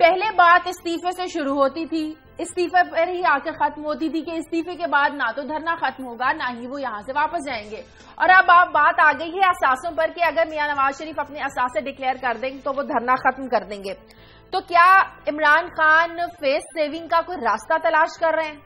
پہلے بات استعفے سے شروع ہوتی تھی، استعفے پر ہی آ کر ختم ہوتی تھی کہ استعفے کے بعد نہ تو دھرنا ختم ہوگا نہ ہی وہ یہاں سے واپس جائیں گے، اور اب بات آ گئی ہے اثاثوں پر کہ اگر میاں نواز شریف اپنے اثاثے ڈکلیئر کر دیں تو وہ دھرنا ختم کر دیں گے. تو کیا عمران خان فیس سیونگ کا کوئی راستہ تلاش کر رہے ہیں؟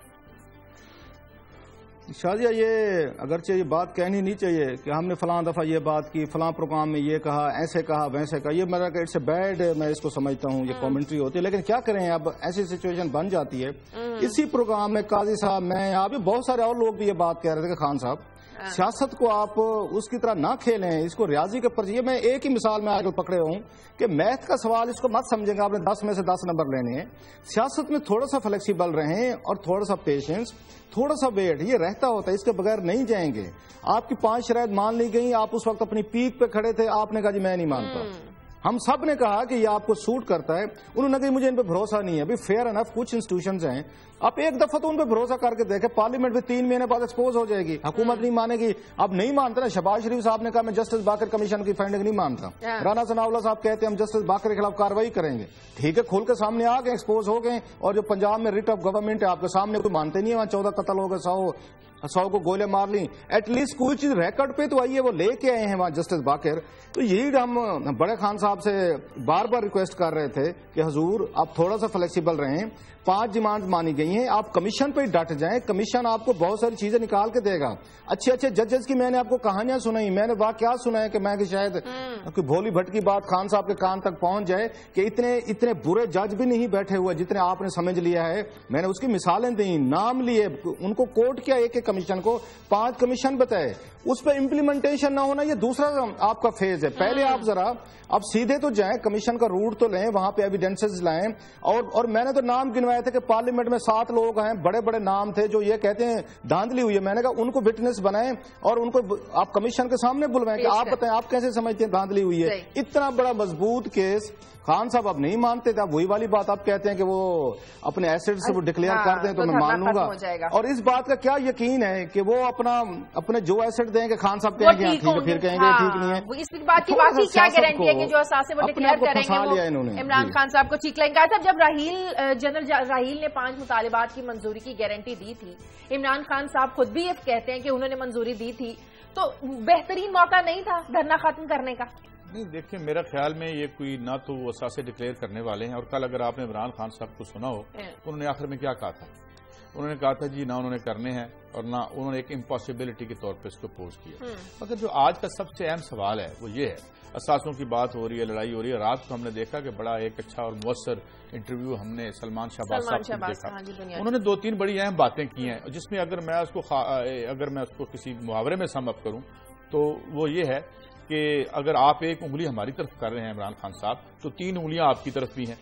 شازیہ، یہ اگرچہ یہ بات کہنی نہیں چاہیے کہ ہم نے فلاں دفعہ یہ بات کی، فلاں پروگرام میں یہ کہا، ایسے کہا ویسے کہا، یہ میرا کہ اٹس اے بیڈ، میں اس کو سمجھتا ہوں یہ کامنٹری ہوتی ہے، لیکن کیا کریں اب ایسی سچویشن بن جاتی ہے. اسی پروگرام میں قاضی صاحب، میں ابھی بہت سارے اور لوگ بھی یہ بات کہہ رہے تھے کہ خان صاحب سیاست کو آپ اس کی طرح نہ کھیلیں، اس کو ریاضی کے پر. یہ میں ایک ہی مثال میں آگے پکڑے ہوں کہ میتھ کا سوال اس کو مت سمجھیں گے آپ نے 10 میں سے 10 نمبر لینے ہیں. سیاست میں تھوڑا سا فلیکسیبل رہیں اور تھوڑا سا پیشنس، تھوڑا سا ویٹ، یہ رہتا ہوتا ہے، اس کے بغیر نہیں جائیں گے. آپ کی 5 شرائط مان لی گئی، آپ اس وقت اپنی پیک پہ کھڑے تھے، آپ نے کہا جی میں نہیں مانتا. ہم سب نے کہا کہ یہ آپ کو سوٹ کرتا ہے، انہوں نے کہا مجھے ان پہ بھروسہ نہیں ہے. ابھی فیئر انف کچھ انسٹیٹیوشنز ہیں، آپ ایک دفعہ تو ان پہ بھروسہ کر کے دیکھیں، پارلیمنٹ میں 3 مہینے بعد ایکسپوز ہو جائے گی، حکومت نہیں مانے گی. اب نہیں مانتے نا، شہباز شریف صاحب نے کہا میں جسٹس باقر کمیشن کی فائنڈنگ نہیں مانتا، رانا ثناء اللہ صاحب کہتے ہیں ہم جسٹس باقر کے خلاف کارروائی کریں گے. ٹھیک ہے، کھول کے سامنے آ گئے، ایکسپوز ہو گئے. اور جو پنجاب میں ریٹ آف گورنمنٹ ہے آپ کے سامنے، کوئی مانتے نہیں ہے، وہاں 14 قتل ہو گئے، 100 کو گولے مار لی. ایٹ لیسٹ کوئی چیز ریکارڈ پہ تو آئیے، وہ لے کے آئے ہیں وہاں جسٹس باقر. تو یہی ہم بڑے خان صاحب سے بار بار ریکویسٹ کر رہے تھے کہ حضور آپ تھوڑا سا فلیکسیبل رہیں. 5 ڈیمانڈ مانی گئی ہیں، آپ کمیشن پہ ڈٹ جائیں، کمیشن آپ کو بہت ساری چیزیں نکال کے دے گا. اچھے اچھے ججز کی میں نے آپ کو کہانیاں سنائی، میں نے واقعات سنا ہے کہ میں شاید کوئی بھولی بھٹ کی بات خان صاحب کے کان تک پہنچ جائے کہ اتنے برے جج بھی نہیں بیٹھے ہوئے جتنے آپ نے سمجھ لیا ہے. میں نے اس کی مثالیں دیں، نام لیے، ان کو کوٹ کیا ایک ایک کمیشن کو، 5 کمیشن بتائے، اس پہ امپلیمنٹیشن نہ ہونا، یہ دوسرا آپ کا فیز ہے. پہلے آپ ذرا اب سیدھے تو جائیں، کمیشن کا روٹ تو لیں، وہاں پہ ایویڈنسز لائیں. اور میں نے تو نام گنوائے تھے کہ پارلیمنٹ میں 7 لوگ ہیں، بڑے بڑے نام تھے جو یہ کہتے ہیں دھاندلی ہوئی ہے. میں نے کہا ان کو وٹنس بنائیں اور ان کو آپ کمیشن کے سامنے بلوائیں کہ آپ بتائیں آپ کیسے سمجھتے ہیں دھاندلی ہوئی ہے. اتنا بڑا مضبوط کیس خان صاحب اب نہیں مانتے تھے. اب وہی والی بات آپ کہتے ہیں کہ وہ اپنے ایسڈ سے وہ ڈکلیئر کر دیں تو میں مان لوں گا. اور اس بات کا کیا یقین ہے کہ وہ اپنے جو ایسڈ دیں گے خان صاحب کہیں گے ٹھیک ہے، پھر کہیں گے ٹھیک نہیں ہے. اس بات کی کیا گارنٹی ہے کہ جو اثاثے وہ ڈکلیئر کریں گے عمران خان صاحب کو ٹھیک لگیں گے؟ صاحب جب جنرل راحیل نے 5 مطالبات کی منظوری کی گارنٹی دی تھی، عمران خان صاحب خود بھی یہ کہتے ہیں کہ انہوں نے منظوری دی تھی، تو بہترین موقع نہیں تھا دھرنا ختم کرنے کا؟ نہیں دیکھیں، میرا خیال میں یہ کوئی نہ تو وہ اثاثے ڈکلیئر کرنے والے ہیں. اور کل اگر آپ نے عمران خان صاحب کو سنا ہو تو انہوں نے آخر میں کیا کہا تھا؟ انہوں نے کہا تھا جی نہ انہوں نے کرنے ہیں اور نہ انہوں نے ایک امپاسبلٹی کے طور پہ اس کو پوز کیا. مگر جو آج کا سب سے اہم سوال ہے وہ یہ ہے، اثاثوں کی بات ہو رہی ہے، لڑائی ہو رہی ہے. رات کو ہم نے دیکھا کہ بڑا ایک اچھا اور مؤثر انٹرویو ہم نے سلمان شہباز صاحب کو دیکھا. انہوں نے 2-3 بڑی اہم باتیں کی ہیں، جس میں اگر میں اس کو کسی محاورے میں سم اپ کروں تو وہ یہ ہے کہ اگر آپ ایک انگلی ہماری طرف کر رہے ہیں عمران خان صاحب تو 3 انگلیاں آپ کی طرف بھی ہیں.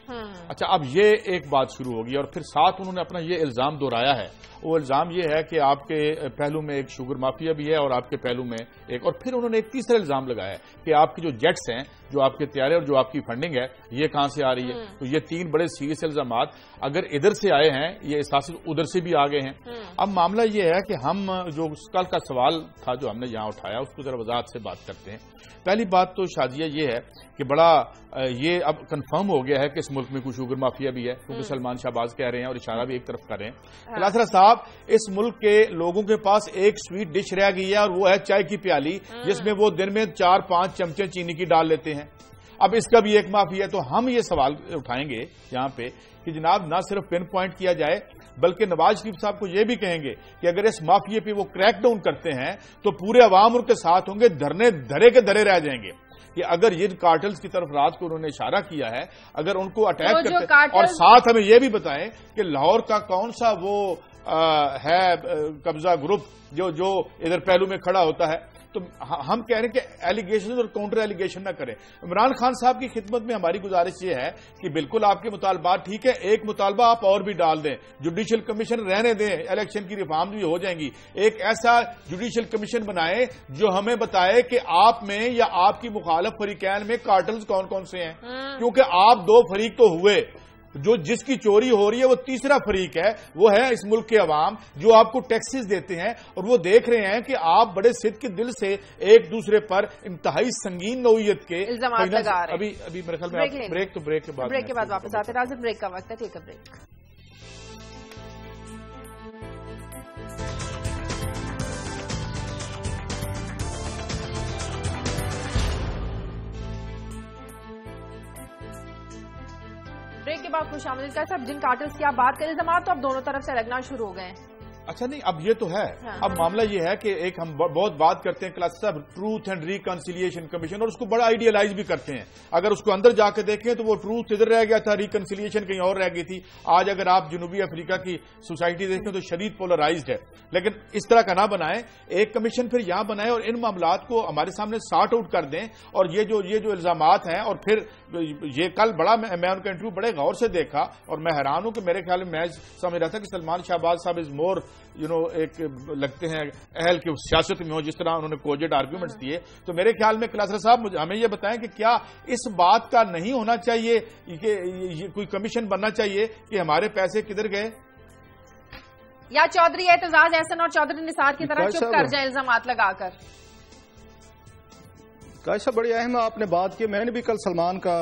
اچھا، اب یہ ایک بات شروع ہوگی اور پھر ساتھ انہوں نے اپنا یہ الزام دہرایا ہے. وہ الزام یہ ہے کہ آپ کے پہلو میں ایک شوگر مافیا بھی ہے اور آپ کے پہلو میں ایک، اور پھر انہوں نے ایک تیسرا الزام لگایا ہے کہ آپ کی جو جیٹس ہیں، جو آپ کے طیارے اور جو آپ کی فنڈنگ ہے، یہ کہاں سے آ رہی ہے. تو یہ 3 بڑے سیریس الزامات اگر ادھر سے آئے ہیں، یہ احساس ادھر سے بھی آگے ہیں. اب معاملہ یہ ہے کہ ہم جو کل کا سوال تھا جو ہم نے یہاں اٹھایا اس کو ذرا وضاحت سے بات کرتے ہیں. پہلی بات تو شازیہ یہ ہے کہ بڑا یہ اب کنفرم ہو گیا ہے کہ اس ملک میں کوئی شوگر مافیا بھی ہے، کیونکہ سلمان شہباز کہہ رہے ہیں اور اشارہ بھی ایک طرف کر رہے ہیں. کلاسرا صاحب، اس ملک کے لوگوں کے پاس ایک سویٹ ڈش رہ گئی ہے اور وہ ہے چائے کی پیالی، جس میں وہ دن میں 4-5 چمچے چینی کی ڈال لیتے ہیں. اب اس کا بھی ایک مافیا ہے. تو ہم یہ سوال اٹھائیں گے یہاں پہ کہ جناب نہ صرف پن پوائنٹ کیا جائے بلکہ نواز شریف صاحب کو یہ بھی کہیں گے کہ اگر اس مافیے پہ وہ کریک ڈاؤن کرتے ہیں تو پورے عوام ان کے ساتھ ہوں گے، دھرنے دھرے کے دھرے رہ جائیں گے. کہ اگر یہ کارٹلز کی طرف رات کو انہوں نے اشارہ کیا ہے، اگر ان کو اٹیک کرتے اور ساتھ ہمیں یہ بھی بتائیں کہ لاہور کا کون سا وہ ہے قبضہ گروپ جو ادھر پہلو میں کھڑا ہوتا ہے، تو ہم کہہ رہے ہیں کہ ایلیگیشن اور کاؤنٹر ایلیگیشن نہ کریں. عمران خان صاحب کی خدمت میں ہماری گزارش یہ ہے کہ بالکل آپ کے مطالبات ٹھیک ہے، ایک مطالبہ آپ اور بھی ڈال دیں، جوڈیشل کمیشن رہنے دیں، الیکشن کی ریفارم بھی ہو جائیں گی. ایک ایسا جوڈیشل کمیشن بنائیں جو ہمیں بتائے کہ آپ میں یا آپ کی مخالف فریقین میں کارٹلز کون کون سے ہیں، کیونکہ آپ 2 فریق تو ہوئے، جو جس کی چوری ہو رہی ہے وہ تیسرا فریق ہے، وہ ہے اس ملک کے عوام جو آپ کو ٹیکسز دیتے ہیں، اور وہ دیکھ رہے ہیں کہ آپ بڑے صدق کے دل سے ایک دوسرے پر انتہائی سنگین نوعیت کے الزامات لگا رہے ہیں۔ ابھی میرے خیال میں بریک کے بعد واپس آتے ہیں۔ ناظرین بریک کا وقت ہے، ٹیک اے بریک۔ بریک کے بعد خوش آمدید کا صاحب، جن کارٹلز کی آپ بات کریں، الزامات تو اب دونوں طرف سے لگنا شروع ہو گئے ہیں۔ اچھا نہیں، اب یہ تو ہے، اب معاملہ یہ ہے کہ ایک ہم بہت بات کرتے ہیں کلاس صاحب ٹروتھ اینڈ ریکنسیلیشن کمیشن، اور اس کو بڑا آئیڈیلائز بھی کرتے ہیں۔ اگر اس کو اندر جا کے دیکھیں تو وہ ٹروتھ ادھر رہ گیا تھا، ریکنسیلیشن کہیں اور رہ گئی تھی۔ آج اگر آپ جنوبی افریقہ کی سوسائٹی دیکھیں تو شدید پولرائزڈ ہے، لیکن اس طرح کا نہ بنائیں، ایک کمیشن پھر یہاں بنائیں اور ان معاملات کو ہمارے سامنے سارٹ آؤٹ کر دیں۔ اور یہ جو الزامات ہیں، اور پھر یہ کل بڑا میں ان کا انٹرویو بڑے غور سے دیکھا اور میں حیران ہوں کہ میرے خیال میں سمجھ رہا تھا کہ سلمان شہباز صاحب از مور ایک لگتے ہیں اہل کی سیاست میں ہو، جس طرح انہوں نے کوجڈ آرگیومنٹس دیے۔ تو میرے خیال میں کلاسرا صاحب ہمیں یہ بتائیں کہ کیا اس بات کا نہیں ہونا چاہیے کہ کوئی کمیشن بننا چاہیے کہ ہمارے پیسے کدھر گئے، یا چودھری اعتزاز احسن اور چودھری نثار کی طرح چپ کر جائیں الزامات لگا کر؟ کیسا بڑی اہم آپ نے بات کی۔ میں نے بھی کل سلمان کا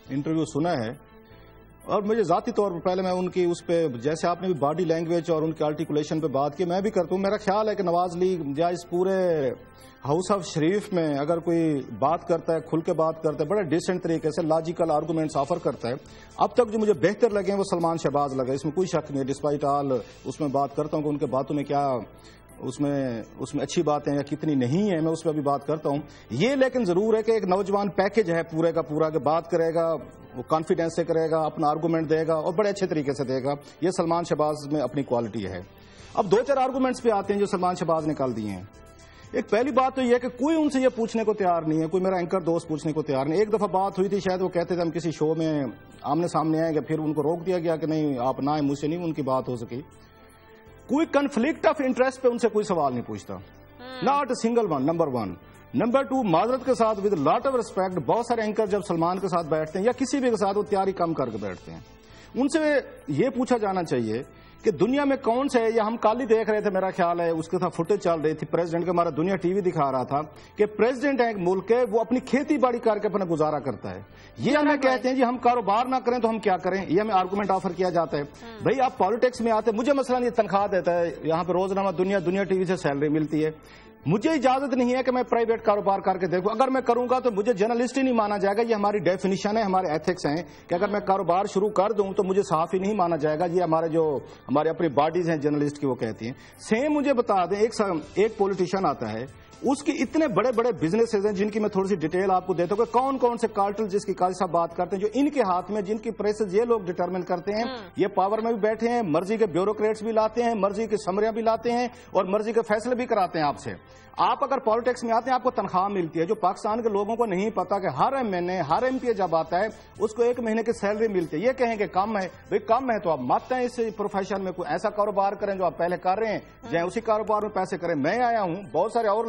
انٹرویو سنا ہے، اور مجھے ذاتی طور پر پہلے میں ان کی اس پہ جیسے آپ نے بھی باڈی لینگویج اور ان کی آرٹیکولیشن پہ بات کی، میں بھی کرتا ہوں۔ میرا خیال ہے کہ نواز لیگ یا اس پورے ہاؤس آف شریف میں اگر کوئی بات کرتا ہے، کھل کے بات کرتا ہے، بڑے ڈیسنٹ طریقے سے لاجیکل آرگومنٹس آفر کرتا ہے، اب تک جو مجھے بہتر لگے وہ سلمان شہباز لگے، اس میں کوئی شک نہیں ہے۔ ڈسپائٹ آل اس میں بات کرتا ہوں کہ ان کے باتوں میں کیا اس میں اچھی باتیں یا کتنی نہیں ہیں، میں اس پہ بھی بات کرتا ہوں۔ یہ لیکن ضرور ہے کہ ایک نوجوان پیکج ہے پورے کا پورا، کہ بات کرے گا وہ کانفیڈینس سے کرے گا، اپنا آرگومنٹ دے گا اور بڑے اچھے طریقے سے دے گا۔ یہ سلمان شہباز میں اپنی کوالٹی ہے۔ اب دو چار آرگومنٹس پہ آتے ہیں جو سلمان شہباز نے کل دیے ہیں۔ ایک پہلی بات تو یہ ہے کہ کوئی ان سے یہ پوچھنے کو تیار نہیں ہے، کوئی میرا اینکر دوست پوچھنے کو تیار نہیں۔ ایک دفعہ بات ہوئی تھی، شاید وہ کہتے تھے ہم کسی شو میں آمنے سامنے آئیں گے، پھر ان کو روک دیا گیا کہ نہیں آپ نہ آئیں، مجھ سے نہیں ان کی بات ہو سکی۔ کوئی کنفلکٹ آف انٹرسٹ پہ ان سے کوئی سوال نہیں پوچھتا، not a single one, number one. Number two, معذرت کے ساتھ ود لاٹ آف ریسپیکٹ، بہت سارے اینکر جب سلمان کے ساتھ بیٹھتے ہیں یا کسی بھی کے ساتھ وہ تیاری کم کر کے بیٹھتے ہیں۔ ان سے یہ پوچھا جانا چاہیے کہ دنیا میں کون سے، یا ہم کل ہی دیکھ رہے تھے میرا خیال ہے، اس کے ساتھ فوٹیج چل رہی تھی پریزیڈنٹ کے، ہمارا دنیا ٹی وی دکھا رہا تھا کہ پریزیڈنٹ ایک ملک کے وہ اپنی کھیتی باڑی کر کے اپنا گزارا کرتا ہے۔ یہ ہمیں کہتے ہیں جی ہم کاروبار نہ کریں تو ہم کیا کریں، یہ ہمیں آرگومنٹ آفر کیا جاتا ہے۔ بھائی آپ پالیٹکس میں آتے، مجھے مثلا یہ تنخواہ دیتا ہے یہاں پہ روزنامہ دنیا ٹی وی سے سیلری ملتی ہے، مجھے اجازت نہیں ہے کہ میں پرائیویٹ کاروبار کر کے دیکھوں۔ اگر میں کروں گا تو مجھے جرنلسٹ ہی نہیں مانا جائے گا۔ یہ ہماری ڈیفینیشن ہے، ہمارے ایتھکس ہیں کہ اگر میں کاروبار شروع کر دوں تو مجھے صحافی نہیں مانا جائے گا۔ یہ ہمارے اپنی باڈیز ہیں جرنلسٹ کی، وہ کہتی ہیں۔ سیم مجھے بتا دیں، ایک پولیٹیشین آتا ہے، اس کی اتنے بڑے بڑے بزنسز ہیں جن کی میں تھوڑی سی ڈیٹیل آپ کو دیتا ہوں کہ کون کون سے کارٹل جس کی قاضی صاحب بات کرتے ہیں، جو ان کے ہاتھ میں، جن کی پریسز یہ لوگ ڈٹرمن کرتے ہیں، یہ پاور میں بھی بیٹھے ہیں، مرضی کے بیوروکریٹس بھی لاتے ہیں، مرضی کے سمریاں بھی لاتے ہیں اور مرضی کے فیصلے بھی کراتے ہیں آپ سے۔ آپ اگر پالیٹکس میں آتے ہیں آپ کو تنخواہ ملتی ہے، جو پاکستان کے لوگوں کو نہیں پتا کہ ہر ایم این اے، ہر ایم پی جب آتا ہے اس کو 1 مہینے کی سیلری ملتی ہے۔ یہ کہیں کہ کم ہے، بھئی کم ہے تو آپ مت ہیں اس پروفیشن میں، کوئی ایسا کاروبار کریں جو آپ پہلے کر رہے ہیں، جائیں اسی کاروبار میں پیسے کریں۔ میں آیا ہوں، بہت سارے اور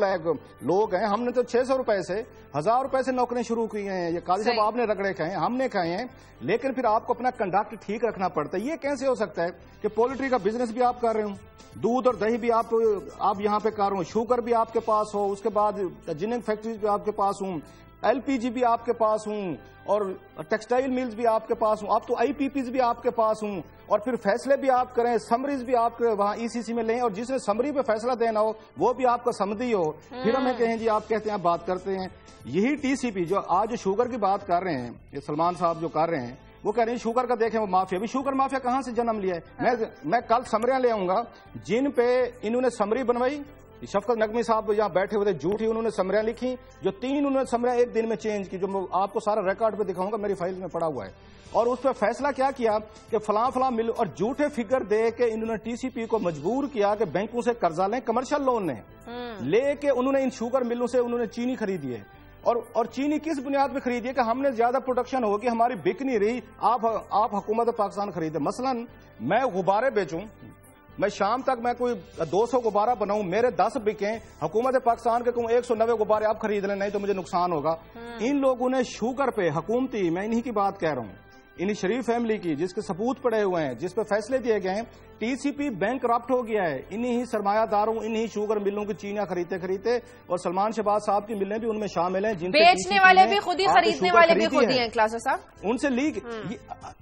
لوگ ہیں، ہم نے تو 600 روپے سے 1000 روپے سے نوکریاں شروع کی ہیں۔ یہ قاضی صاحب آپ نے رگڑے کھائے ہیں، ہم نے کھائے ہیں، لیکن پھر آپ کو اپنا کنڈکٹ ٹھیک رکھنا پڑتا ہے۔ یہ کیسے ہو سکتا ہے کہ پولٹری کا بزنس بھی آپ کر رہے ہوں، دودھ اور دہی بھی آپ یہاں پہ کر رہے ہوں، شوگر بھی آپ کے پاس ہو، اس کے بعد جننگ فیکٹریز بھی آپ کے پاس ہوں، LPG بھی آپ کے پاس ہوں، اور ٹیکسٹائل ملز بھی آپ کے پاس ہوں، اب تو IPPs بھی آپ کے پاس ہوں، اور پھر فیصلے بھی آپ کریں، سمریز بھی آپ وہاں ECC میں لیں، اور جس نے سمری پہ فیصلہ دینا ہو وہ بھی آپ کا سمدھی ہو۔ پھر ہمیں کہیں جی آپ کہتے ہیں آپ بات کرتے ہیں۔ یہی TCP جو آج شوگر کی بات کر رہے ہیں، یہ سلمان صاحب جو کر رہے ہیں، وہ کہہ رہے ہیں شوگر کا دیکھیں وہ مافیا۔ ابھی شوگر مافیا کہاں سے جنم لیا ہے؟ میں کل سمریاں لے آؤں گا جن پہ انہوں نے سمری بنوائی، شفقت نقوی صاحب یہاں بیٹھے ہوئے تھے، جھوٹی انہوں نے سمریاں لکھی، جو 3 انہوں نے سمریاں ایک دن میں چینج کی، جو میں آپ کو سارا ریکارڈ پہ دکھاؤں گا، میری فائل میں پڑا ہوا ہے۔ اور اس پہ فیصلہ کیا کیا کہ فلاں مل، اور جھوٹے فگر دے کے انہوں نے TCP کو مجبور کیا کہ بینکوں سے قرضہ لیں، کمرشل لون لے کے انہوں نے ان شوگر ملوں سے انہوں نے چینی خریدی ہے۔ اور چینی کس بنیاد پہ خریدی ہے کہ ہم نے زیادہ پروڈکشن ہوگی، ہماری بک نہیں رہی، آپ حکومت پاکستان خریدے۔ مثلا میں غبارے بیچوں، میں شام تک میں کوئی 200 غبارہ بناؤں، میرے 10 بکیں، حکومت پاکستان کے 190 غبارے آپ خرید لیں، نہیں تو مجھے نقصان ہوگا۔ ان لوگوں نے شوگر پہ حکومتی، میں انہی کی بات کہہ رہا ہوں، انہیں شریف فیملی کی، جس کے ثبوت پڑے ہوئے ہیں، جس پہ فیصلے دیے گئے ہیں. T C P bank corrupt ہو گیا ہے انہی ہی سرمایہ داروں، انہی شوگر ملوں کی چینیاں خریدتے اور سلمان شہباز صاحب کی ملیں بھی ان میں شامل ہیں، جن بیچنے والے بھی خود ہی، خریدنے والے بھی خود ہی ہیں کلاسر صاحب. ان سے لیگ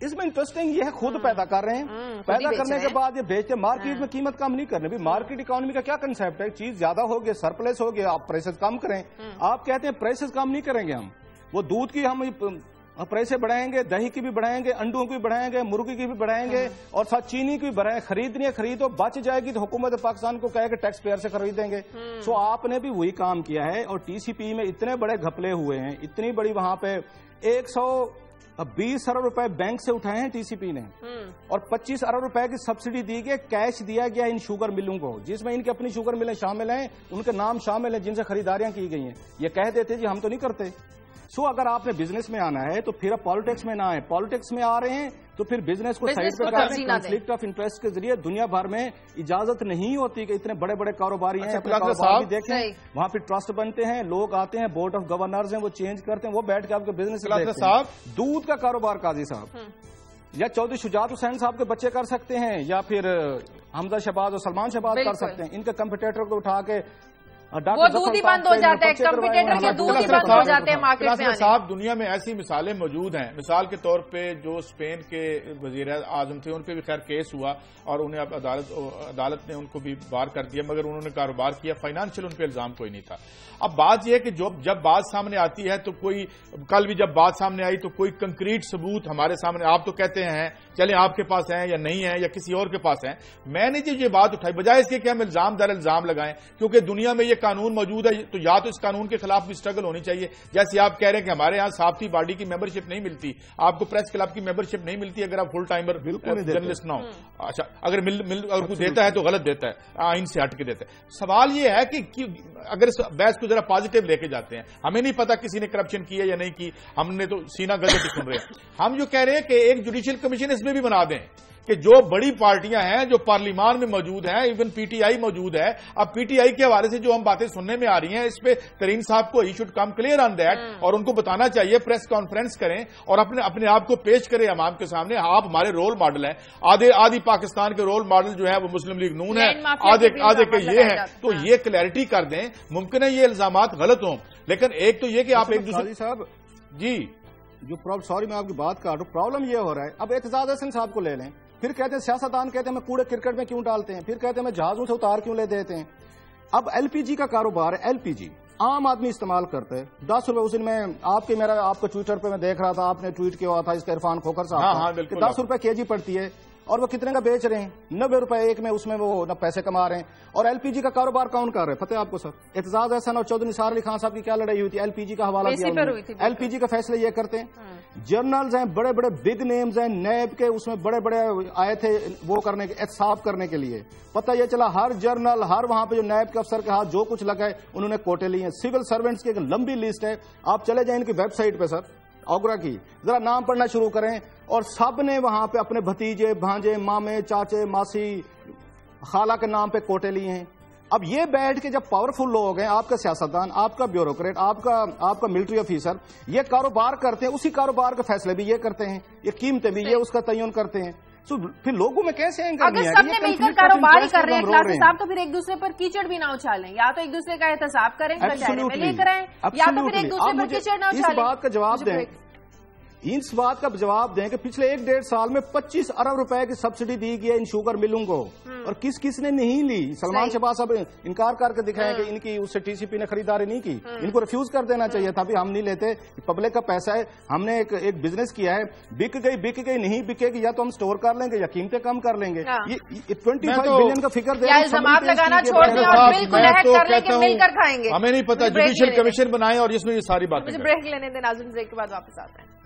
اس میں انٹرسٹنگ یہ ہے خود پیدا کر رہے ہیں، پیدا کرنے کے بعد یہ بیچتے. مارکیٹ میں قیمت کم نہیں کرنے. مارکیٹ اکانومی کا کیا کنسپٹ ہے؟ چیز زیادہ ہو گیا، سرپلس ہو گیا، آپ پرائسز کم کریں. آپ کہتے ہیں پرائسز کم نہیں کریں گے ہم، وہ دودھ کی ہم پرائسیں بڑھائیں گے، دہی کی بھی بڑھائیں گے، انڈوں کی بھی بڑھائیں گے، مرغی کی بھی بڑھائیں گے، اور ساتھ چینی کی بھی بڑھائیں. خریدنی ہے خریدو، بچ جائے گی تو حکومت پاکستان کو کہے کہ ٹیکس پیئر سے خریدیں گے. سو آپ نے بھی وہی کام کیا ہے. اور ٹی سی پی میں اتنے بڑے گھپلے ہوئے ہیں، اتنی بڑی وہاں پہ 120 ارب روپے بینک سے اٹھائے ہیں ٹی سی پی نے، اور 25 ارب روپے کی سبسڈی دی گئی، کیش دیا گیا ان شوگر ملوں کو، جس میں ان کی اپنی شوگر ملیں شامل ہیں، ان کے نام شامل ہیں جن سے خریداریاں کی گئی ہیں. یہ کہہ دیتے جی ہم تو نہیں کرتے. سو اگر آپ نے بزنس میں آنا ہے تو پھر اب پالیٹکس میں نہ آئے. پالیٹکس میں آ رہے ہیں تو پھر بزنس کو سائڈ پہ کر دیں. کنفلکٹ آف انٹرسٹ کے ذریعے دنیا بھر میں اجازت نہیں ہوتی کہ اتنے بڑے بڑے کاروباری ہیں، کاروبار بھی دیکھیں، وہاں پہ ٹرسٹ بنتے ہیں، لوگ آتے ہیں، بورڈ آف گورنرز ہیں، وہ چینج کرتے ہیں، وہ بیٹھ کے آپ کے بزنس صاحب دودھ کا کاروبار قاضی صاحب یا چودھری شجاعت حسین صاحب کے بچے کر سکتے ہیں، یا پھر حمزہ شہباز اور سلمان شہباز کر سکتے ہیں. ان کے کمپٹیٹر کو اٹھا کے وہ دودھ ہی بند ہو جاتا ہے، کمپیٹیٹر کے دودھ ہی بند ہو جاتے ہیں مارکیٹ میں. صاحب دنیا میں ایسی مثالیں موجود ہیں. مثال کے طور پہ جو اسپین کے وزیر اعظم تھے ان پہ بھی خیر کیس ہوا اور انہیں اب عدالت نے ان کو بھی بار کر دیا، مگر انہوں نے کاروبار کیا، فائنانشیل ان پہ الزام کوئی نہیں تھا. اب بات یہ ہے کہ جب بات سامنے آتی ہے تو کوئی، کل بھی جب بات سامنے آئی تو کوئی کنکریٹ ثبوت ہمارے سامنے، آپ تو کہتے ہیں چلیں آپ کے پاس ہیں یا نہیں ہے یا کسی اور کے پاس ہیں. میں نے جو یہ بات اٹھائی بجائے اس کے کہ ہم الزام در الزام لگائیں، کیونکہ دنیا میں یہ قانون موجود ہے تو یا تو اس قانون کے خلاف بھی اسٹرگل ہونی چاہیے. جیسے آپ کہہ رہے ہیں کہ ہمارے ہاں صحافتی باڈی کی ممبرشپ نہیں ملتی، آپ کو پریس کلب کی ممبرشپ نہیں ملتی اگر آپ فل ٹائمر جرنلسٹ نہ ہو. اچھا اگر کوئی دیتا ہے تو غلط دیتا ہے، آئین سے ہٹ کے دیتا ہے. سوال یہ ہے کہ اگر اس بحث کو ذرا پازیٹو لے کے جاتے ہیں، ہمیں نہیں پتا کسی نے کرپشن کی ہے یا نہیں کی، ہم نے تو سینہ گزر کے سن رہے ہیں. ہم جو کہہ رہے ہیں کہ ایک جوڈیشل کمیشن اس میں بھی بنا دیں کہ جو بڑی پارٹیاں ہیں جو پارلیمان میں موجود ہیں، ایون پی ٹی آئی موجود ہے. اب پی ٹی آئی کے حوالے سے جو ہم باتیں سننے میں آ رہی ہیں، اس پہ ترین صاحب کو he should come clear on that, اور ان کو بتانا چاہیے، پریس کانفرنس کریں اور اپنے آپ کو پیش کریں عوام کے سامنے. آپ ہمارے رول ماڈل ہیں. آدھی پاکستان کے رول ماڈل جو ہے وہ مسلم لیگ نون ہے، آدھے کے یہ ہے. تو یہ کلیئرٹی کر دیں. ممکن ہے یہ الزامات غلط ہوں، لیکن ایک تو یہ کہ آپ ایک دوسرے صاحب جی جو سوری میں آپ کی بات کر رہا ہوں، پرابلم یہ ہو رہا ہے. اب اعتزاز احسن صاحب کو لے لیں، پھر کہتے ہیں سیاستدان کہتے ہیں میں کوڑے کرکٹ میں کیوں ڈالتے ہیں، پھر کہتے ہیں میں جہازوں سے اتار کیوں لے دیتے ہیں. اب ایل پی جی کا کاروبار ہے، ایل پی جی عام آدمی استعمال کرتے ہیں. 10 روپے اس دن میں آپ کا ٹویٹر پہ میں دیکھ رہا تھا، آپ نے ٹویٹ کیا ہوا تھا اس کا عرفان کھوکھر صاحب کہ 10 روپے کے جی پڑتی ہے اور وہ کتنے کا بیچ رہے ہیں، 90 روپے ایک میں، اس میں وہ نہ پیسے کما رہے ہیں. اور ایل پی جی کا کاروبار کون کر رہے ہیں پتہ ہے آپ کو سر؟ اعتزاز احسن اور چودھری نثار علی خان صاحب کی کیا لڑائی ہوئی تھی، ایل پی جی کا حوالہ دیا. ایل پی جی کا فیصلہ یہ کرتے ہیں، جرنلز ہیں بڑے بڑے بگ نیمز ہیں نیب کے، اس میں بڑے بڑے آئے تھے وہ کرنے کے احتساب کرنے کے لیے. پتہ یہ چلا ہر جرنل، ہر وہاں پہ جو نیب کے افسر کے ہاتھ جو کچھ لگا ہے انہوں نے کوٹے لیے ہیں. سول سروینٹس کی ایک لمبی لسٹ ہے، آپ چلے جائیں ان کی ویب سائٹ پہ سر، اوگرا کی ذرا نام پڑھنا شروع کریں، اور سب نے وہاں پہ اپنے بھتیجے، بھانجے، مامے، چاچے، ماسی، خالہ کے نام پہ کوٹے لیے ہیں. اب یہ بیٹھ کے جب پاورفل لوگ ہیں، آپ کا سیاستدان، آپ کا بیوروکریٹ، آپ کا ملٹری آفیسر، یہ کاروبار کرتے ہیں، اسی کاروبار کے فیصلے بھی یہ کرتے ہیں، یہ قیمتیں بھی یہ اس کا تعین کرتے ہیں. پھر لوگوں میں کیسے ہیں اگر سب نے مل کر کاروبار ہی کر رہے ہیں کلاسر صاحب، تو پھر ایک دوسرے پر کیچڑ بھی نہ اچھالیں، یا تو ایک دوسرے کا احتساب کریں کچہری میں لے کر آئیں، یا تو پھر ایک دوسرے پر کیچڑ نہ اچھالیں. اس بات کا جواب دیں، اس بات کا جواب دیں کہ پچھلے 1-1.5 سال میں 25 ارب روپے کی سبسڈی دی گئی ہے ان شوگر ملوں کو، اور کس نے نہیں لی. سلمان شہباز صاحب انکار کر کے دکھائیں کہ ان کی اس سے ٹی سی پی نے خریداری نہیں کی، ان کو ریفیوز کر دینا چاہیے تھا. ہم نہیں لیتے، پبلک کا پیسہ ہے، ہم نے ایک بزنس کیا ہے، بک گئی نہیں بکے گی یا تو ہم سٹور کر لیں گے یا قیمتیں کم کر لیں گے. یہ 25 بلین کا فکر دے الزامات لگانا چھوڑ دیں اور بالکل عہد کر لیں کہ مل کر کھائیں گے. ہمیں نہیں پتا، جوڈیشل کمیشن بنائیں اور اس میں یہ ساری باتیں. بریک لینے دیں ناظرین، بریک کے بعد واپس آتے ہیں.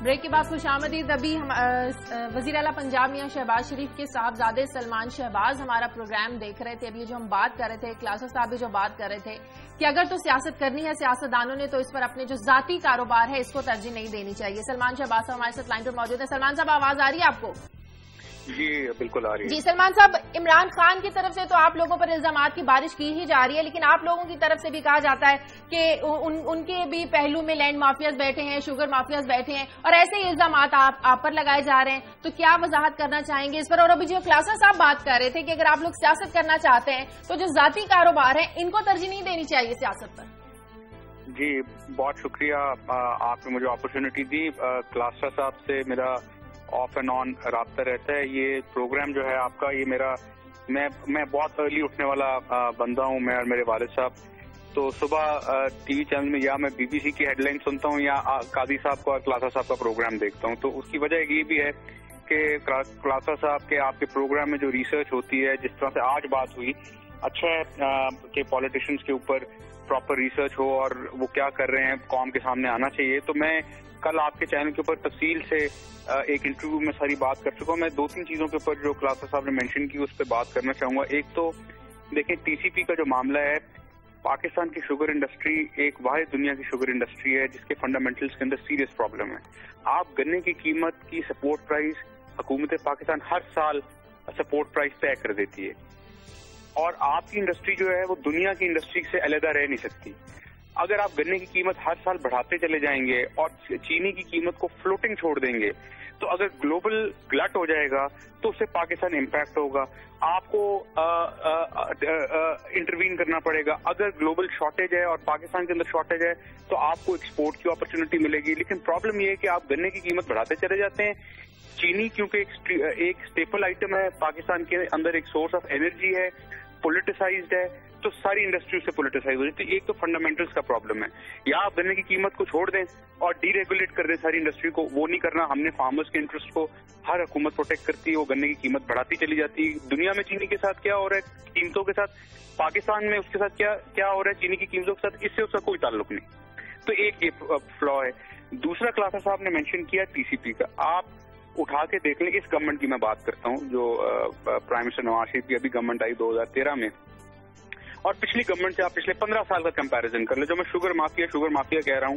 بریک کے بعد خوش آمدید. ابھی وزیر اعلیٰ پنجاب میاں شہباز شریف کے صاحبزادے سلمان شہباز ہمارا پروگرام دیکھ رہے تھے. ابھی جو ہم بات کر رہے تھے, کلاسر صاحب بھی جو بات کر رہے تھے کہ اگر تو سیاست کرنی ہے سیاستدانوں نے تو اس پر اپنے جو ذاتی کاروبار ہے اس کو ترجیح نہیں دینی چاہیے. سلمان شہباز صاحب ہمارے ساتھ لائن پر موجود ہے. سلمان صاحب آواز آ رہی ہے آپ کو؟ جی بالکل آ رہی ہے. جی سلمان صاحب, عمران خان کی طرف سے تو آپ لوگوں پر الزامات کی بارش کی ہی جا رہی ہے, لیکن آپ لوگوں کی طرف سے بھی کہا جاتا ہے کہ ان کے بھی پہلو میں لینڈ مافیاز بیٹھے ہیں, شوگر مافیاز بیٹھے ہیں, اور ایسے ہی الزامات آپ پر لگائے جا رہے ہیں. تو کیا وضاحت کرنا چاہیں گے اس پر؟ اور ابھی جو کلاسر صاحب بات کر رہے تھے کہ اگر آپ لوگ سیاست کرنا چاہتے ہیں تو جو ذاتی کاروبار ہے ان کو ترجیح نہیں دینی چاہیے سیاست پر. جی بہت شکریہ, آپ نے مجھے اپرچونٹی دی. کلاسر صاحب سے میرا آف اینڈ آن رابطہ رہتا ہے. یہ پروگرام جو ہے آپ کا, یہ میرا میں بہت ارلی اٹھنے والا بندہ ہوں, میں اور میرے والد صاحب. تو صبح ٹی وی چینل میں یا میں بی بی سی کی ہیڈ لائن سنتا ہوں یا قاضی صاحب کا اور کلاسر صاحب کا پروگرام دیکھتا ہوں. تو اس کی وجہ یہ بھی ہے کہ کلاسر صاحب کے آپ کے پروگرام میں جو ریسرچ ہوتی ہے, جس طرح سے آج بات ہوئی, اچھا ہے کہ پالیٹیشینس کے اوپر پراپر ریسرچ ہو اور وہ کیا کر رہے ہیں قوم کے سامنے آنا چاہیے. تو میں کل آپ کے چینل کے اوپر تفصیل سے ایک انٹرویو میں ساری بات کر چکا ہوں. میں 2-3 چیزوں کے اوپر جو کلاسر صاحب نے مینشن کی اس پہ بات کرنا چاہوں گا. ایک تو دیکھیں ٹی سی پی کا جو معاملہ ہے, پاکستان کی شوگر انڈسٹری ایک واحد دنیا کی شوگر انڈسٹری ہے جس کے فنڈامنٹلز کے اندر سیریس پرابلم ہے. آپ گنے کی قیمت کی سپورٹ پرائز حکومت پاکستان ہر سال سپورٹ پرائز طے کر دیتی ہے, اور آپ کی انڈسٹری جو ہے وہ دنیا کی انڈسٹری سے علیحدہ رہ نہیں سکتی. اگر آپ گنے کی قیمت ہر سال بڑھاتے چلے جائیں گے اور چینی کی قیمت کو فلوٹنگ چھوڑ دیں گے تو اگر گلوبل گلٹ ہو جائے گا تو اس سے پاکستان امپیکٹ ہوگا. آپ کو انٹروین کرنا پڑے گا. اگر گلوبل شارٹیج ہے اور پاکستان کے اندر شارٹیج ہے تو آپ کو ایکسپورٹ کی اپرچونٹی ملے گی. لیکن پرابلم یہ ہے کہ آپ گنے کی قیمت بڑھاتے چلے جاتے ہیں. چینی کیونکہ ایک اسٹیپل آئٹم ہے پاکستان کے اندر, ایک سورس آف انرجی ہے, پولیٹیسائزڈ ہے, تو ساری انڈسٹری سے پولیٹیسائز ہو جاتی ہے. ایک تو فنڈامنٹلز کا پرابلم ہے, یا آپ گنے کی قیمت کو چھوڑ دیں اور ڈی ریگولیٹ کر دیں ساری انڈسٹری کو. وہ نہیں کرنا. ہم نے فارمرز کے انٹرسٹ کو ہر حکومت پروٹیکٹ کرتی ہے, وہ گنے کی قیمت بڑھاتی چلی جاتی ہے. دنیا میں چینی کے ساتھ کیا ہو رہا ہے قیمتوں کے ساتھ, پاکستان میں اس کے ساتھ کیا ہو رہا ہے چینی کی قیمتوں کے ساتھ, اس سے کوئی تعلق نہیں. تو ایک یہ فلا ہے. دوسرا کلاسر صاحب نے مینشن کیا ٹی سی پی کا. آپ اٹھا کے دیکھ لیں, اس گورنمنٹ کی میں بات کرتا ہوں جو پرائم منسٹر نواز شریف کی ابھی گورنمنٹ آئی 2013 میں, اور پچھلی گورنمنٹ سے آپ پچھلے 15 سال کا کمپیریزن کر لیں. جو میں شوگر مافیا کہہ رہا ہوں,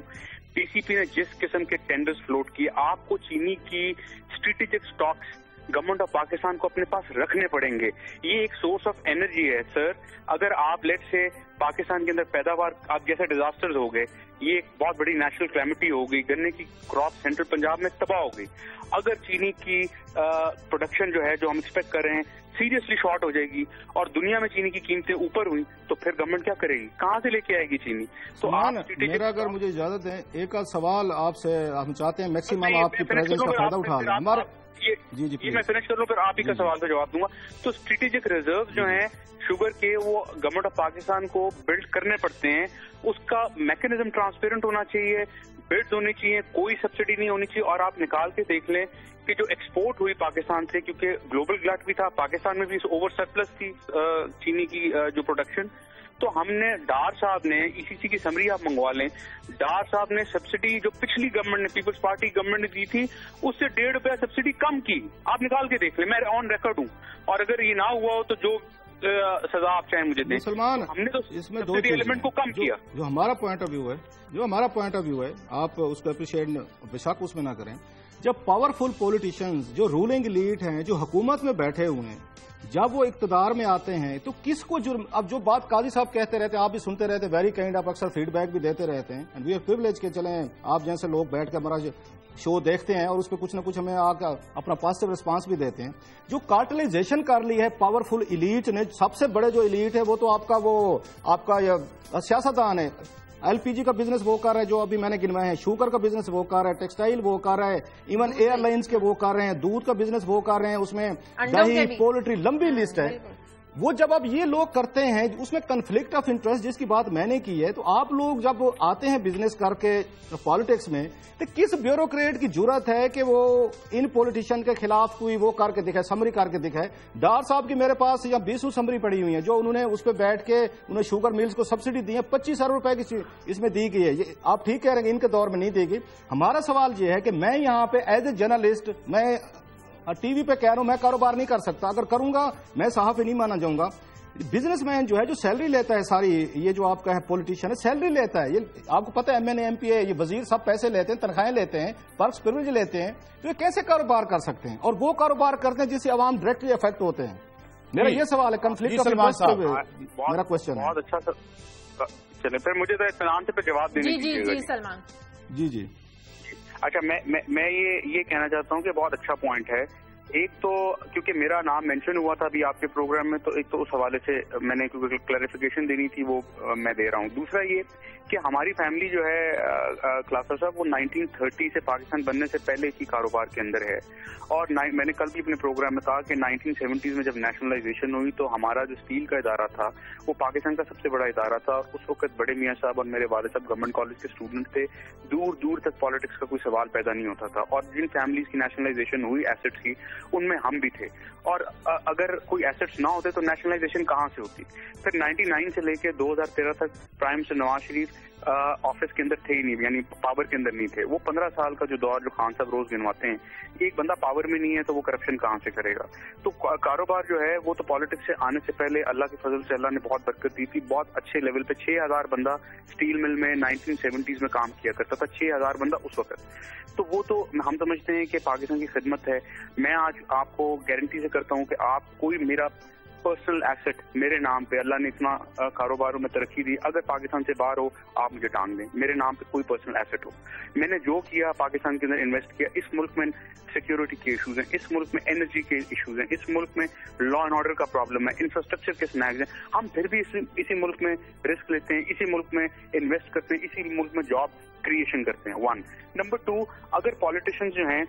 ٹی سی پی نے جس قسم کے ٹینڈرز فلوٹ کیے, آپ کو چینی کی strategic stocks government of Pakistan کو اپنے پاس رکھنے پڑیں گے. یہ ایک سورس آف انرجی ہے سر. اگر آپ لیٹ سے پاکستان کے اندر پیداوار, آپ جیسے ڈیزاسٹرز ہو گئے, یہ ایک بہت بڑی نیشنل کلیمٹی ہو گئی, گنے کی کراپ سینٹرل پنجاب میں تباہ ہو گئی. اگر چینی کی پروڈکشن جو ہے جو ہم ایکسپیکٹ کر رہے ہیں سیریسلی شارٹ ہو جائے گی اور دنیا میں چینی کی قیمتیں اوپر ہوئی تو پھر گورنمنٹ کیا کرے گی, کہاں سے لے کے آئے گی چینی؟ تو میرا اگر مجھے اجازت ہے ایک آدھ سوال آپ سے ہم چاہتے ہیں میکسیمم آپ کی پریزنس کا فائدہ اٹھا لیں. جی میں فنش کر لوں پھر آپ ہی کا سوال کا جواب دوں گا. تو اسٹریٹجک ریزرو جو ہیں شوگر کے, وہ گورنمنٹ آف پاکستان کو بلڈ کرنے پڑتے ہیں. اس کا میکینزم ٹرانسپیرنٹ ہونا چاہیے, بلڈ ہونی چاہیے, کوئی سبسڈی نہیں ہونی چاہیے. اور آپ نکال کے دیکھ لیں کہ جو ایکسپورٹ ہوئی پاکستان سے, کیونکہ گلوبل گلٹ بھی تھا, پاکستان میں بھی اوور سرپلس تھی چینی کی جو پروڈکشن. تو ہم نے ڈار صاحب نے ای سی سی کی سمری آپ منگوا لیں, ڈار صاحب نے سبسڈی جو پچھلی گورنمنٹ نے پیپلز پارٹی گورنمنٹ نے دی تھی اس سے 1.5 روپیہ سبسڈی کم کی. آپ نکال کے دیکھ لیں, میں آن ریکارڈ ہوں. اور اگر یہ نہ ہوا ہو تو جو سزا آپ چاہیں مجھے دیں. مسلمان ہم نے تو اس میں دو ایلیمنٹ کو کم کیا. جو ہمارا پوائنٹ آف ویو ہے آپ اس کو اپریشیٹ بے شک اس میں نہ کریں. جب پاورفل پولیٹیشینز جو رولنگ لیڈ ہیں, جو حکومت میں بیٹھے ہوئے ہیں, جب وہ اقتدار میں آتے ہیں تو کس کو جرم؟ اب جو بات قاضی صاحب کہتے رہتے ہیں آپ بھی سنتے رہتے, ویری کائنڈ, آپ اکثر فیڈ بیک بھی دیتے رہتے ہیں. اینڈ وی آر پریولیج کے چلیں آپ جیسے لوگ بیٹھ کے ہمارا شو دیکھتے ہیں اور اس پہ کچھ نہ کچھ ہمیں اپنا پازیٹیو ریسپانس بھی دیتے ہیں. جو کارٹلائزیشن کر لی ہے پاورفل ایلیٹ نے, سب سے بڑے جو ایلیٹ ہے وہ تو آپ کا سیاستدان ہے. ایل پی جی کا بزنس وہ کر رہا ہے جو ابھی میں نے گنوائے ہیں, شوگر کا بزنس وہ کر رہا ہے, ٹیکسٹائل وہ کر رہا ہے, ایون ایئر لائنز کے وہ کر رہے ہیں, دودھ کا بزنس وہ کر رہے ہیں, اس میں دہی, پولٹری, لمبی لسٹ ہے. وہ جب اب یہ لوگ کرتے ہیں اس میں کنفلکٹ آف انٹرسٹ جس کی بات میں نے کی ہے، تو آپ لوگ جب آتے ہیں بزنس کر کے پالیٹکس میں تو کس بیوروکریٹ کی جرت ہے کہ وہ ان پولیٹیشین کے خلاف کوئی وہ کر کے دکھائے، سمری کر کے دکھائے؟ ڈار صاحب کی میرے پاس یا 20 سمری پڑی ہوئی ہیں جو انہوں نے اس پہ بیٹھ کے انہیں شوگر ملز کو سبسڈی دی ہے، 25 ارب روپے کی اس میں دی گئی ہے. یہ آپ ٹھیک کہہ رہے ہیں ان کے دور میں نہیں دی گئی. ہمارا سوال یہ ہے کہ میں یہاں پہ ایز اے جرنلسٹ میں ٹی وی پہ کہہ رہا ہوں میں کاروبار نہیں کر سکتا، اگر کروں گا میں صحافی نہیں مانا جاؤں گا. بزنس مین جو ہے جو سیلری لیتا ہے ساری، یہ جو آپ کا ہے پولیٹیشین ہے سیلری لیتا ہے، یہ آپ کو پتہ ہے M N A M P A یہ وزیر سب پیسے لیتے ہیں، تنخواہیں لیتے ہیں، پرکس پرویج لیتے ہیں، تو یہ کیسے کاروبار کر سکتے ہیں؟ اور وہ کاروبار کرتے ہیں جس سے عوام ڈائریکٹلی افیکٹ ہوتے ہیں. میرا یہ سوال ہے کنفلکٹ آف انٹرسٹ میرا کوشچن ہے. بہت اچھا چلے پھر مجھے تو اطمینان سے جواب دینے جی سلمان جی. اچھا میں یہ کہنا چاہتا ہوں کہ بہت اچھا پوائنٹ ہے. ایک تو کیونکہ میرا نام مینشن ہوا تھا ابھی آپ کے پروگرام میں، تو ایک تو اس حوالے سے میں نے کیونکہ کلیریفیکیشن دینی تھی وہ میں دے رہا ہوں. دوسرا یہ کہ ہماری فیملی جو ہے کلاسر صاحب وہ 1930 سے پاکستان بننے سے پہلے کی کاروبار کے اندر ہے. اور میں نے کل بھی اپنے پروگرام میں کہا کہ 1970s میں جب نیشنلائزیشن ہوئی تو ہمارا جو اسٹیل کا ادارہ تھا وہ پاکستان کا سب سے بڑا ادارہ تھا. اور اس وقت بڑے میاں صاحب اور میرے والد صاحب گورنمنٹ کالج کے اسٹوڈنٹ تھے. دور دور تک پالیٹکس کا کوئی سوال پیدا نہیں ہوتا تھا. اور جن فیملیز کی نیشنلائزیشن ہوئی ایسٹس کی ان میں ہم بھی تھے. اور اگر کوئی ایسٹس نہ ہوتے تو نیشنلائزیشن کہاں سے ہوتی؟ پھر 99 سے لے کے 2013 تک prime minister Nawaz Sharif office کے اندر تھے ہی نہیں، یعنی پاور کے اندر نہیں تھے. وہ 15 سال کا جو دور جو خان صاحب روز گنواتے ہیں، ایک بندہ پاور میں نہیں ہے تو وہ کرپشن کہاں سے کرے گا؟ تو کاروبار جو ہے وہ تو پالیٹکس سے آنے سے پہلے اللہ کے فضل سے اللہ نے بہت برکت دی تھی. بہت اچھے لیول پہ 6000 بندہ اسٹیل مل میں 1970s میں کام کیا کرتا تھا، 6000 بندہ اس وقت. تو وہ تو ہم سمجھتے ہیں کہ پاکستان کی خدمت ہے. میں آج آپ کو گارنٹی سے کرتا ہوں کہ آپ کوئی میرا پرسنل ایسٹ میرے نام پہ، اللہ نے اتنا کاروباروں میں ترقی دی، اگر پاکستان سے باہر ہو آپ مجھے ٹانگ دیں، میرے نام پہ کوئی پرسنل ایسٹ ہو. میں نے جو کیا پاکستان کے اندر انویسٹ کیا. اس ملک میں سیکیورٹی کے ایشوز ہیں، اس ملک میں انرجی کے ایشوز ہیں، اس ملک میں لا اینڈ آرڈر کا پرابلم ہے، انفراسٹرکچر کے سنیکس ہیں. ہم پھر بھی اسی ملک میں رسک لیتے ہیں، اسی ملک میں انویسٹ کرتے ہیں، اسی ملک میں جاب کریشن کرتے ہیں. 1 نمبر 2 اگر پالیٹیشینز جو ہیں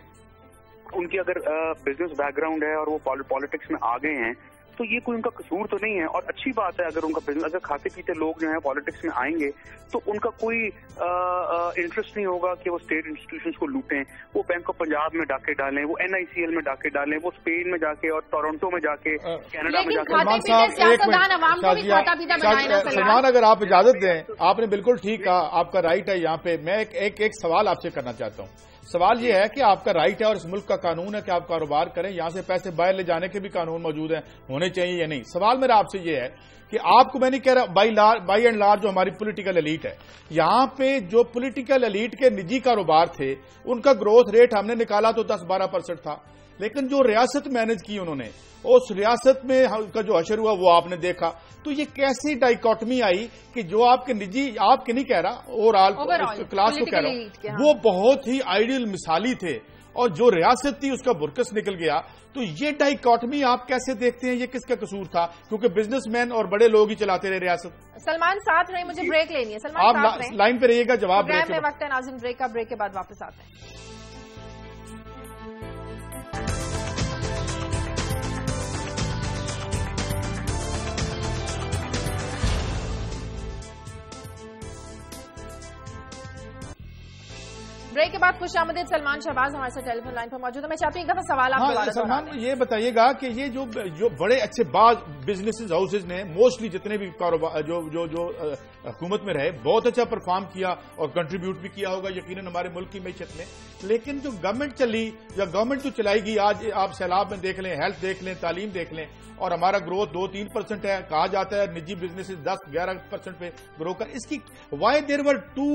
ان کی اگر بزنس بیک گراؤنڈ ہے اور وہ پالیٹکس میں آ گئے ہیں تو یہ کوئی ان کا قصور تو نہیں ہے. اور اچھی بات ہے اگر ان کا بزنس، اگر کھاتے پیتے لوگ جو ہیں پالیٹکس میں آئیں گے تو ان کا کوئی انٹرسٹ نہیں ہوگا کہ وہ اسٹیٹ انسٹیٹیوشنز کو لوٹیں، وہ بینک آف پنجاب میں ڈاکے ڈالیں، وہ NICL میں ڈاکے ڈالیں، وہ اسپین میں جا کے اور ٹورنٹو میں جا کے کینیڈا میں جا کے. سلمان اگر آپ اجازت دیں، آپ نے بالکل ٹھیک کہا، آپ کا رائٹ ہے. یہاں پہ میں ایک سوال آپ سے کرنا چاہتا ہوں. سوال یہ ہے کہ آپ کا رائٹ ہے اور اس ملک کا قانون ہے کہ آپ کاروبار کریں، یہاں سے پیسے باہر لے جانے کے بھی قانون موجود ہیں، ہونے چاہیے یا نہیں. سوال میرا آپ سے یہ ہے کہ آپ کو میں نہیں کہہ رہا بائی اینڈ لارج جو ہماری پولیٹیکل ایلیٹ ہے، یہاں پہ جو پولیٹیکل ایلیٹ کے نجی کاروبار تھے ان کا گروتھ ریٹ ہم نے نکالا تو 10-12% تھا، لیکن جو ریاست مینج کی انہوں نے اس ریاست میں کا جو اشر ہوا وہ آپ نے دیکھا. تو یہ کیسی ڈائیکاٹمی آئی کہ جو آپ کے نجی، آپ کے نہیں کہہ رہا اوور آل کلاس کو کہہ رہا ہوں، وہ بہت ہی آئیڈیل مثالی تھے اور جو ریاست تھی اس کا برکس نکل گیا. تو یہ ڈائیکاٹمی آپ کیسے دیکھتے ہیں؟ یہ کس کا قصور تھا؟ کیونکہ بزنس مین اور بڑے لوگ ہی چلاتے رہے ریاست. سلمان ساتھ رہے، مجھے بریک لینی ہے. سلمان آپ لائن پہ رہیے گا، جواب میں وقت ہے ناظرین بریک کا، بریک کے بعد واپس آتے ہیں. بریک کے بعد خوش آمدید. سلمان شہباز ہمارے ساتھ ٹیلی فون لائن پر موجود ہے. میں چاہتی ہوں ایک دفعہ سوال آپ سلمان یہ بتائیے گا کہ یہ جو بڑے اچھے بعض بزنس ہاؤسز نے موسٹلی جتنے بھی کاروبار جو حکومت میں رہے بہت اچھا پرفارم کیا اور کنٹریبیوٹ بھی کیا ہوگا یقیناً ہمارے ملک کی معیشت میں، لیکن جو گورنمنٹ چلی یا گورنمنٹ جو چلائی گئی، آج آپ سیلاب میں دیکھ لیں، ہیلتھ دیکھ لیں، تعلیم دیکھ لیں، اور ہمارا گروتھ 2-3% ہے. کہا جاتا ہے نجی بزنس 10-11% پہ گرو کر. اس کی why there were 2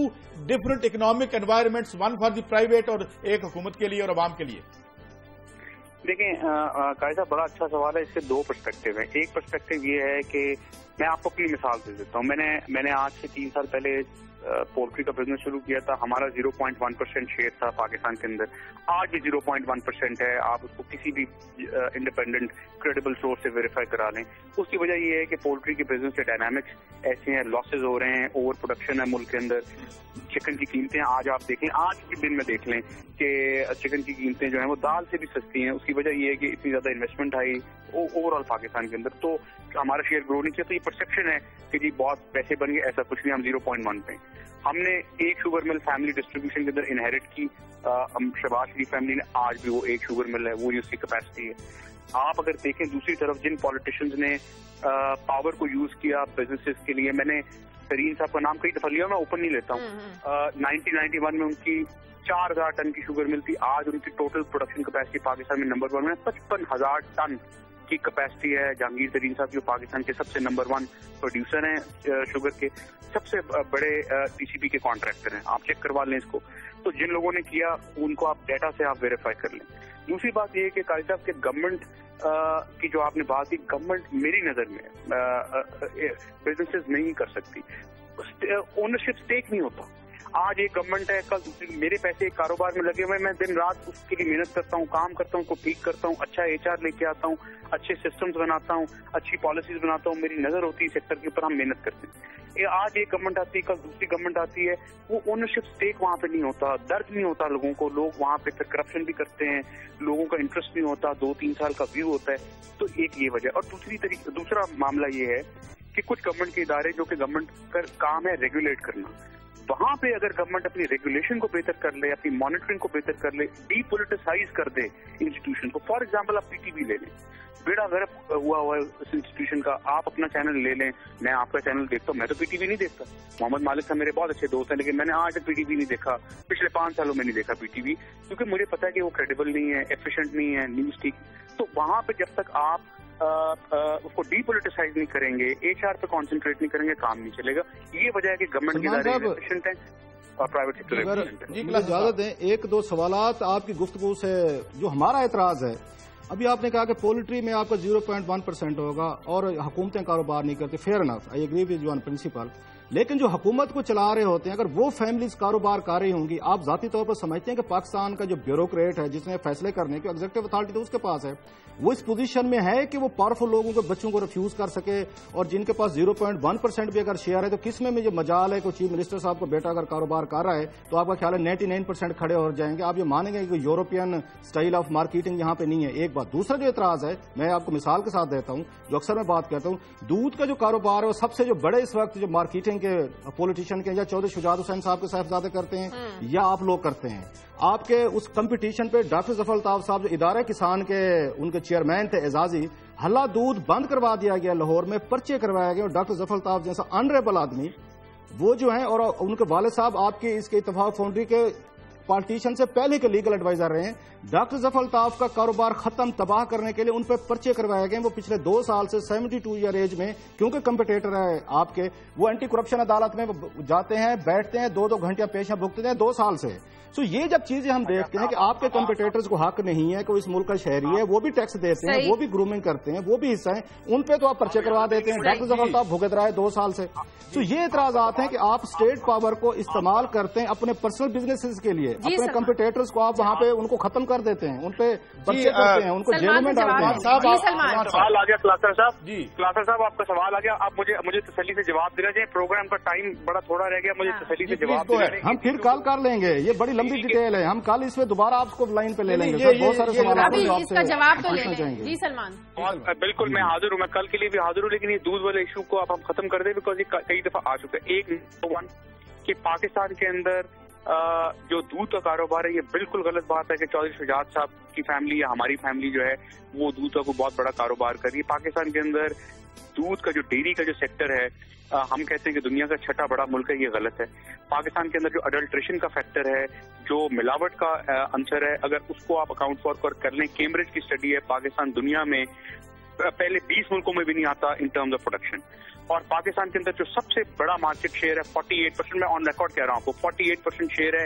different economic environments, one for the private اور ایک حکومت کے لیے اور عوام کے لیے؟ دیکھیں قائد صاحب بڑا اچھا سوال ہے. اس سے 2 پرسپیکٹو ہیں. ایک پرسپیکٹو یہ ہے کہ میں آپ کو اپنی مثال دے دیتا ہوں. میں نے آج سے 3 سال پہلے پولٹری کا بزنس شروع کیا تھا. ہمارا 0.1% شیئر تھا پاکستان کے اندر. آج بھی 0.1% ہے. آپ اس کو کسی بھی انڈیپینڈنٹ کریڈیبل سورس سے ویریفائی کرا لیں. اس کی وجہ یہ ہے کہ پولٹری کے بزنس کے ڈائنامکس ایسے ہیں, لاسز ہو رہے ہیں, اوور پروڈکشن ہے ملک کے اندر. چکن کی قیمتیں آج آپ دیکھ لیں, آج کے دن میں دیکھ لیں کہ چکن کی قیمتیں جو ہیں وہ دال سے بھی سستی ہیں. اس کی وجہ یہ ہے کہ اتنی زیادہ انویسٹمنٹ آئی اوور آل پاکستان کے اندر. تو ہمارا شیئر گرو نہیں کیا. تو یہ پرسپشن ہے کہ جی بہت پیسے بن گئے, ایسا کچھ نہیں. ہم 0.1 پہ. ہم نے ایک شوگر مل فیملی ڈسٹریبیوشن کے اندر انہیریٹ کی. شہباز شریف فیملی نے, آج بھی وہ ایک شوگر مل ہے, وہی اس کی کیپیسٹی ہے. آپ اگر دیکھیں دوسری طرف جن پالیٹیشنز نے پاور کو یوز کیا بزنسز کے لیے, میں نے ترین صاحب کا نام کئی دفعہ لیا, میں اوپن نہیں لیتا ہوں. 1991 میں ان کی 4000 ٹن کی شوگر مل تھی. آج ان کی ٹوٹل پروڈکشن کیپیسٹی پاکستان میں نمبر 1 میں 55,000 ٹن کی کیپیسٹی ہے. جہانگیر ترین صاحب جو پاکستان کے سب سے نمبر 1 پروڈیوسر ہیں شوگر کے, سب سے بڑے ٹی سی بی کے کانٹریکٹر ہیں. آپ چیک کروا لیں اس کو. تو جن لوگوں نے کیا ان کو آپ ڈیٹا سے آپ ویریفائی کر لیں. دوسری بات یہ ہے کہ قاری صاحب کے گورنمنٹ کی جو آپ نے بات کی, گورنمنٹ میری نظر میں بزنسز نہیں کر سکتی. اونرشپ اسٹیک نہیں ہوتا. آج ایک گورنمنٹ ہے, کل دوسری. میرے پیسے ایک کاروبار میں لگے ہوئے, میں دن رات اس کے لیے محنت کرتا ہوں, کام کرتا ہوں, کو ٹھیک کرتا ہوں, اچھا HR لے کے آتا ہوں, اچھے سسٹمز بناتا ہوں, اچھی پالیسیز بناتا ہوں. میری نظر ہوتی ہے سیکٹر کے اوپر, ہم محنت کرتے ہیں. آج ایک گورنمنٹ آتی ہے, کل دوسری گورنمنٹ آتی ہے. وہ اونرشپ اسٹیک وہاں پہ نہیں ہوتا, درد نہیں ہوتا لوگوں کو. لوگ وہاں پہ پھر کرپشن بھی کرتے ہیں, لوگوں کا انٹرسٹ نہیں ہوتا, 2-3 سال کا ویو ہوتا ہے. تو ایک یہ وجہ. اور دوسرا معاملہ یہ ہے کہ کچھ گورنمنٹ کے ادارے جو کہ گورنمنٹ کا کام ہے ریگولیٹ کرنا, وہاں پہ اگر گورنمنٹ اپنی ریگولیشن کو بہتر کر لے, اپنی مانیٹرنگ کو بہتر کر لے, ڈی پولیٹیسائز کر دے انسٹیٹیوشن کو. فار ایگزامپل آپ PTV لے لیں, بیڑا غرق ہوا ہے اس انسٹیٹیوشن کا. آپ اپنا چینل لے لیں, میں آپ کا چینل دیکھتا ہوں, میں تو PTV نہیں دیکھتا. محمد مالک صاحب میرے بہت اچھے دوست ہیں, لیکن میں نے آج تک PTV نہیں دیکھا. پچھلے 5 سالوں میں نہیں دیکھا PTV, کیونکہ مجھے پتا ہے کہ وہ کریڈیبل نہیں ہے, ایفیشینٹ نہیں ہے نیوز ٹھیک. تو وہاں پہ جب تک آپ اس کو ڈی پولیٹیسائز نہیں کریں گے, HR پہ کانسنٹریٹ نہیں کریں گے, کام نہیں چلے گا. یہ وجہ ہے کہ گورنمنٹ کے ادارے ایفیشینٹ ہیں اور پرائیویٹ سیکٹر. جی اجازت دیں, 1-2 سوالات آپ کی گفتگو سے. جو ہمارا اعتراض ہے, ابھی آپ نے کہا کہ پولٹری میں آپ کا 0.1% ہوگا اور حکومتیں کاروبار نہیں کرتی. Fair enough, I agree with you on principle. لیکن جو حکومت کو چلا رہے ہوتے ہیں, اگر وہ فیملیز کاروبار کر رہی ہوں گی, آپ ذاتی طور پر سمجھتے ہیں کہ پاکستان کا جو بیوروکریٹ ہے جس نے فیصلے کرنے کی ایگزیکٹو اتھارٹی تو اس کے پاس ہے, وہ اس پوزیشن میں ہے کہ وہ پاورفل لوگوں کے بچوں کو ریفیوز کر سکے, اور جن کے پاس 0.1% بھی اگر شیئر ہے تو کس میں جو مجال ہے کہ چیف منسٹر صاحب کو بیٹا اگر کاروبار کر رہا ہے تو آپ کا خیال ہے 99% کھڑے ہو جائیں گے. آپ یہ مانیں گے کہ یورپین سٹائل آف مارکیٹنگ یہاں پہ نہیں ہے. ایک بات. دوسرا جو اعتراض ہے, میں آپ کو مثال کے ساتھ دیتا ہوں جو اکثر میں بات کرتا ہوں, دودھ کا جو کاروبار ہے وہ سب سے جو بڑے اس وقت جو مارکیٹنگ کے پولیٹیشین کے یا چودھری شجاعت حسین صاحب کے صاحبزادے کرتے ہیں یا آپ لوگ کرتے ہیں. آپ کے اس کمپٹیشن پہ ڈاکٹر ظفر الطاف صاحب جو ادارہ کسان کے ان کے چیئرمین تھے اعزازی, ہلا دودھ بند کروا دیا گیا لاہور میں, پرچے کروایا گیا, اور ڈاکٹر ظفر الطاف جیسا آنریبل آدمی وہ جو ہیں, اور ان کے والد صاحب آپ کے اس کے اتفاق فاؤنڈری کے پالیٹیشین سے پہلے کے لیگل ایڈوائزر رہے ہیں. ڈاکٹر ظفر الطاف کا کاروبار ختم تباہ کرنے کے لیے ان پہ پرچے کروائے گئے. وہ پچھلے 2 سال سے 72 ایئر ایج میں, کیونکہ کمپٹیٹر ہے آپ کے, وہ اینٹی کرپشن عدالت میں جاتے ہیں, بیٹھتے ہیں, 2-2 گھنٹے پیشیاں بھگتتے ہیں 2 سال سے. سو یہ جب چیزیں ہم دیکھتے ہیں کہ آپ کے کمپٹیٹرز کو حق نہیں ہے کہ وہ اس ملک کا شہری ہے, وہ بھی ٹیکس دیتے ہیں, وہ بھی گرومنگ کرتے ہیں, وہ بھی حصہ ہیں, ان پہ تو آپ پرچے کروا دیتے ہیں. ڈاکٹر ظفر الطاف بھگت رہا ہے 2 سال سے. تو یہ اعتراضات ہیں کہ آپ اسٹیٹ پاور کو استعمال کرتے ہیں اپنے پرسنل بزنس کے لیے, اپنے کمپٹیٹرز کو آپ وہاں پہ ان کو ختم کر دیتے ہیں, ان پہ پرچے کرتے ہیں, ان کو جیلوں میں ڈالتے ہیں. سوال آ گیا کلاسر صاحب. جی کلاسر صاحب آپ کا سوال آ گیا. آپ مجھے تسلی سے جواب دینا چاہیے. پروگرام کا ٹائم بڑا تھوڑا رہ گیا, مجھے تسلی سے جواب دینا چاہیے. ہم پھر کل کر لیں گے, یہ بڑی لمبی ڈیٹیل ہے, ہم کل اس میں دوبارہ آپ کو لائن پہ لے لیں گے. بہت سارے سوالات جواب تو لیں گے. جی سلمان. بالکل میں حاضر ہوں, میں کل کے لیے بھی حاضر ہوں, لیکن یہ دودھ والے ایشو کو آپ ہم ختم کر دیں, بیکاز یہ کئی دفعہ آ چکا ہے. ایک کہ پاکستان کے اندر جو دودھ کا کاروبار ہے, یہ بالکل غلط بات ہے کہ چودھری شجاعت صاحب کی فیملی یا ہماری فیملی جو ہے وہ دودھ کا کوئی بہت بڑا کاروبار کر رہی ہے. پاکستان کے اندر دودھ کا جو ڈیری کا جو سیکٹر ہے, ہم کہتے ہیں کہ دنیا کا 6واں بڑا ملک ہے, یہ غلط ہے. پاکستان کے اندر جو اڈلٹریشن کا فیکٹر ہے, جو ملاوٹ کا عنصر ہے, اگر اس کو آپ اکاؤنٹ فار کر لیں, کیمبرج کی اسٹڈی ہے, پاکستان دنیا میں پہلے 20 ملکوں میں بھی نہیں آتا ان ٹرمز آف پروڈکشن. اور پاکستان کے اندر جو سب سے بڑا مارکیٹ شیئر ہے 48%, میں آن ریکارڈ کہہ رہا ہوں آپ کو 48% شیئر ہے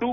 2,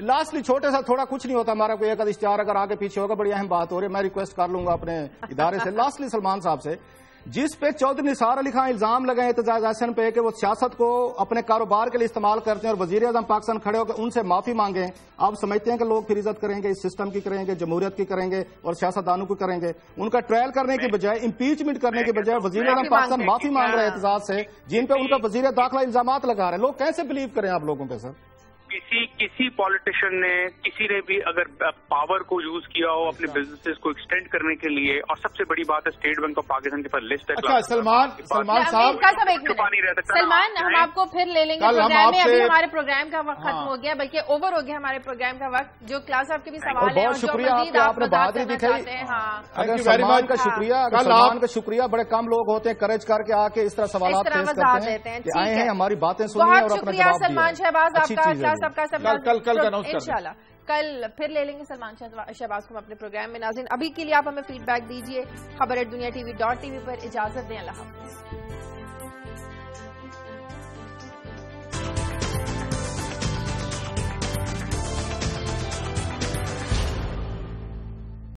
لاسٹلی چھوٹے سا تھوڑا کچھ نہیں ہوتا ہمارا کوئی ایک اشتہار اگر آگے پیچھے ہوگا بڑی اہم بات ہو رہی ہے. میں ریکویسٹ کر لوں گا اپنے ادارے سے لاسٹلی سلمان صاحب سے, جس پہ چودھری نثار علی خان الزام لگے اعتزاز احسن پہ کہ وہ سیاست کو اپنے کاروبار کے لیے استعمال کرتے ہیں اور وزیر اعظم پاکستان کھڑے ہو کے ان سے معافی مانگیں, آپ سمجھتے ہیں کہ لوگ پھر عزت کریں گے, اس سسٹم کی کریں گے, جمہوریت کی کریں گے اور سیاستدانوں کی کریں گے؟ ان کا ٹرائل کرنے کی بجائے, امپیچمنٹ کرنے کی بجائے وزیر اعظم پاکستان معافی مانگ رہے ہیں اعتزاز سے, جن پہ ان کا وزیر داخلہ الزامات لگا رہے ہیں. لوگ کیسے بلیو کریں آپ لوگوں پہ سر؟ کسی پالیٹیشین نے, کسی نے بھی اگر پاور کو یوز کیا ہو اپنے بزنسز کو ایکسٹینڈ کرنے کے لیے, اور سب سے بڑی بات ہے اسٹیٹ بینک آف پاکستان کے پاس لسٹ ہے. اچھا سلمان صاحب, سلمان ہم آپ کو پھر لے لیں گے پروگرام میں, ابھی ہمارے پروگرام کا وقت ختم ہو گیا, بلکہ اوور ہو گیا ہمارے پروگرام کا وقت. جو کلاس آپ کے بھی سوال ہے, بہت شکریہ آپ نے بہادری دکھائی. سلمان کا شکریہ, سلمان کا شکریہ. بڑے کم لوگ ہوتے ہیں کریج کر کے آ کے اس طرح سوالات پیش کرتے ہیں کہ آئے ہیں ہماری باتیں سنی اور اپنا جواب دیا. سلمان شہباز آپ کا کلاس آپ کا کل انشاءاللہ کل پھر لے لیں گے سلمان شہباز کو اپنے پروگرام میں. ناظرین ابھی کے لیے آپ ہمیں فیڈ بیک دیجیے. خبر@دنیا TV.tv پر. اجازت دیں, اللہ حافظ.